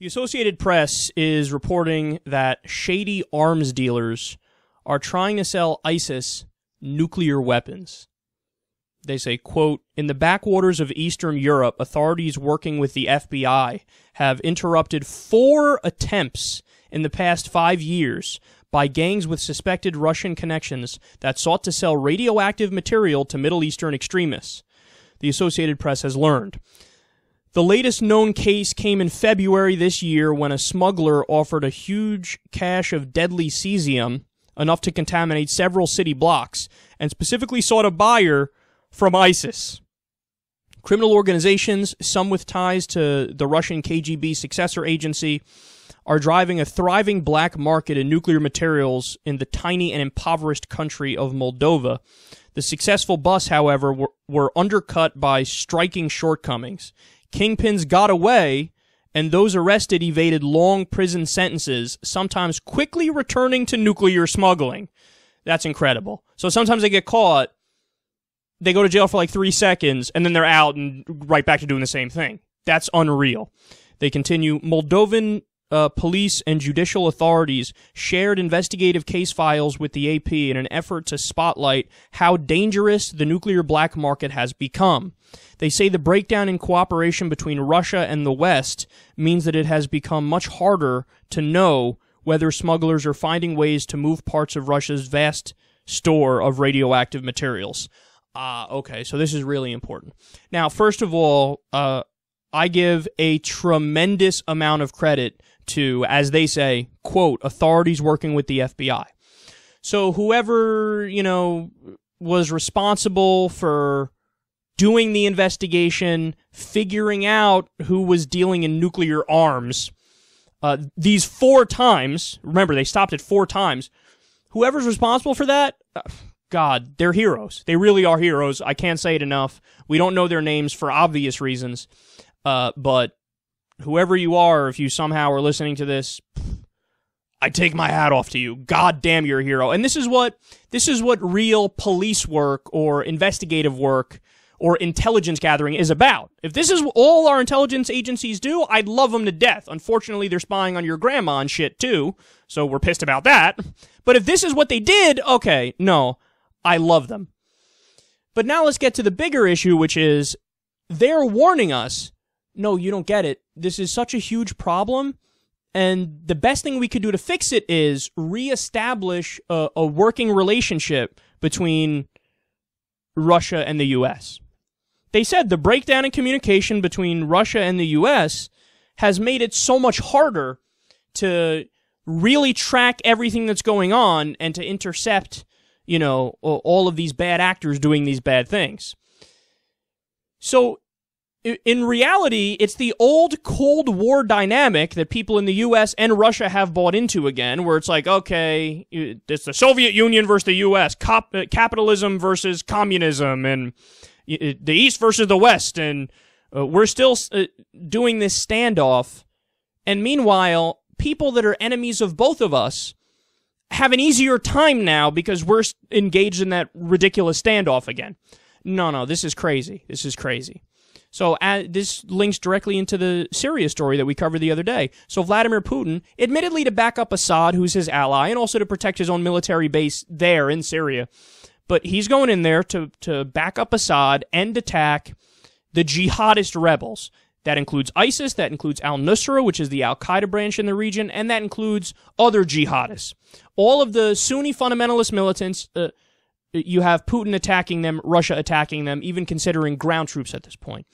The Associated Press is reporting that shady arms dealers are trying to sell ISIS nuclear weapons. They say, quote, "In the backwaters of Eastern Europe, authorities working with the FBI have interrupted 4 attempts in the past 5 years by gangs with suspected Russian connections that sought to sell radioactive material to Middle Eastern extremists," the Associated Press has learned. The latest known case came in February this year when a smuggler offered a huge cache of deadly cesium, enough to contaminate several city blocks, and specifically sought a buyer from ISIS. Criminal organizations, some with ties to the Russian KGB successor agency, are driving a thriving black market in nuclear materials in the tiny and impoverished country of Moldova. The successful busts, however, were undercut by striking shortcomings. Kingpins got away, and those arrested evaded long prison sentences, sometimes quickly returning to nuclear smuggling. That's incredible. So sometimes they get caught, they go to jail for like 3 seconds, and then they're out and right back to doing the same thing. That's unreal. They continue, Moldovan police and judicial authorities shared investigative case files with the AP in an effort to spotlight how dangerous the nuclear black market has become. They say the breakdown in cooperation between Russia and the West means that it has become much harder to know whether smugglers are finding ways to move parts of Russia's vast store of radioactive materials. Okay, so this is really important. Now, first of all, I give a tremendous amount of credit to, as they say, quote, authorities working with the FBI. So whoever, was responsible for doing the investigation, figuring out who was dealing in nuclear arms, these 4 times, remember, they stopped at 4 times, whoever's responsible for that, God, they're heroes. They really are heroes. I can't say it enough. We don't know their names for obvious reasons, but whoever you are, if you somehow are listening to this, I take my hat off to you. God damn, you're a hero. And this is what real police work or investigative work or intelligence gathering is about. If this is all our intelligence agencies do, I'd love them to death. Unfortunately, they're spying on your grandma and shit too, so we're pissed about that. But if this is what they did, okay, no, I love them. But now let's get to the bigger issue, which is they're warning us, no, you don't get it. This is such a huge problem, and the best thing we could do to fix it is reestablish a working relationship between Russia and the U.S. They said the breakdown in communication between Russia and the U.S. has made it so much harder to really track everything that's going on and to intercept, all of these bad actors doing these bad things. So in reality, it's the old Cold War dynamic that people in the U.S. and Russia have bought into again, where it's like, okay, it's the Soviet Union versus the U.S., capitalism versus communism, and the East versus the West, and we're still doing this standoff. And meanwhile, people that are enemies of both of us have an easier time now because we're engaged in that ridiculous standoff again. No, this is crazy. This is crazy. So this links directly into the Syria story that we covered the other day. So Vladimir Putin, admittedly to back up Assad, who's his ally, and also to protect his own military base there in Syria, but he's going in there to back up Assad and attack the jihadist rebels. That includes ISIS, that includes al-Nusra, which is the al-Qaeda branch in the region, and that includes other jihadists. All of the Sunni fundamentalist militants, you have Putin attacking them, Russia attacking them, even considering ground troops at this point.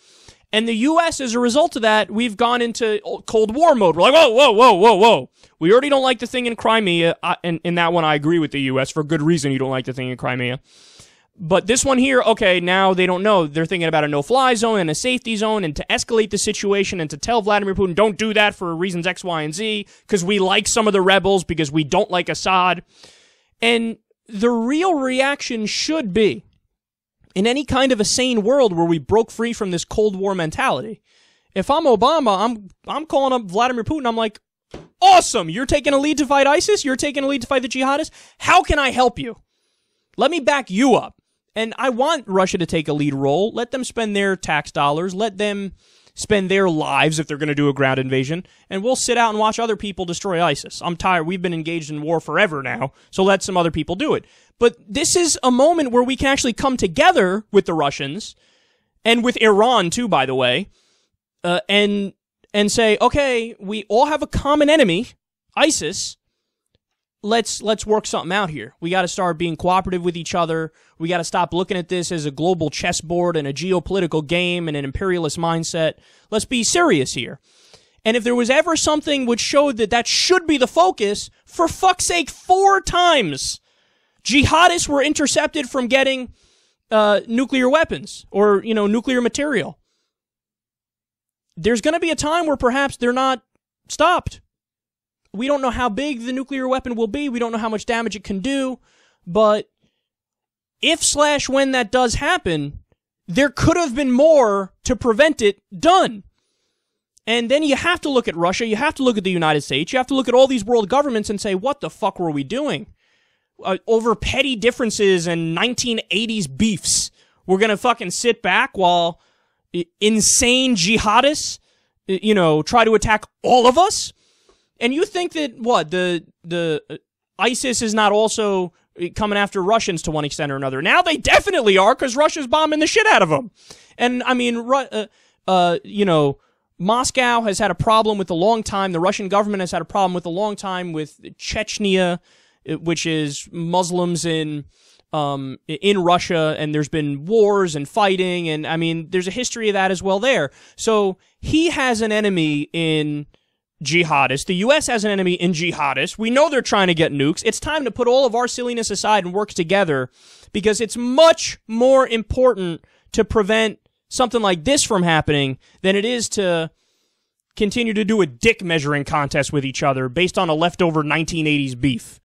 And the U.S., as a result of that, we've gone into Cold War mode. We're like, whoa. We already don't like the thing in Crimea. And in that one, I agree with the U.S. for good reason you don't like the thing in Crimea. But this one here, okay, now they don't know. They're thinking about a no-fly zone and a safety zone, and to escalate the situation and to tell Vladimir Putin, don't do that for reasons X, Y, and Z, because we like some of the rebels, because we don't like Assad. And the real reaction should be, in any kind of a sane world where we broke free from this Cold War mentality, if I'm Obama, I'm calling up Vladimir Putin, I'm like, awesome, you're taking a lead to fight ISIS? You're taking a lead to fight the jihadists? How can I help you? Let me back you up. And I want Russia to take a lead role. Let them spend their tax dollars. Let them, spend their lives if they're going to do a ground invasion, and we'll sit out and watch other people destroy ISIS. I'm tired. We've been engaged in war forever now, so let some other people do it. But this is a moment where we can actually come together with the Russians, and with Iran too, by the way, and say, okay, we all have a common enemy, ISIS. Let's work something out here. We got to start being cooperative with each other. We got to stop looking at this as a global chessboard and a geopolitical game and an imperialist mindset. Let's be serious here. And if there was ever something which showed that should be the focus, for fuck's sake, 4 times jihadists were intercepted from getting nuclear weapons or, nuclear material. There's going to be a time where perhaps they're not stopped. We don't know how big the nuclear weapon will be. We don't know how much damage it can do. But if/when that does happen, there could have been more to prevent it done. And then you have to look at Russia. You have to look at the United States. You have to look at all these world governments and say, what the fuck were we doing? Over petty differences and 1980s beefs. We're going to fucking sit back while insane jihadists, try to attack all of us? And you think that, the ISIS is not also coming after Russians to one extent or another? Now they definitely are, because Russia's bombing the shit out of them. And, I mean, Moscow has had a problem with a long time. The Russian government has had a problem with a long time with Chechnya, which is Muslims in Russia, and there's been wars and fighting, and, I mean, there's a history of that as well there. So he has an enemy in jihadists. The U.S. has an enemy in jihadists. We know they're trying to get nukes. It's time to put all of our silliness aside and work together, because it's much more important to prevent something like this from happening than it is to continue to do a dick measuring contest with each other based on a leftover 1980s beef.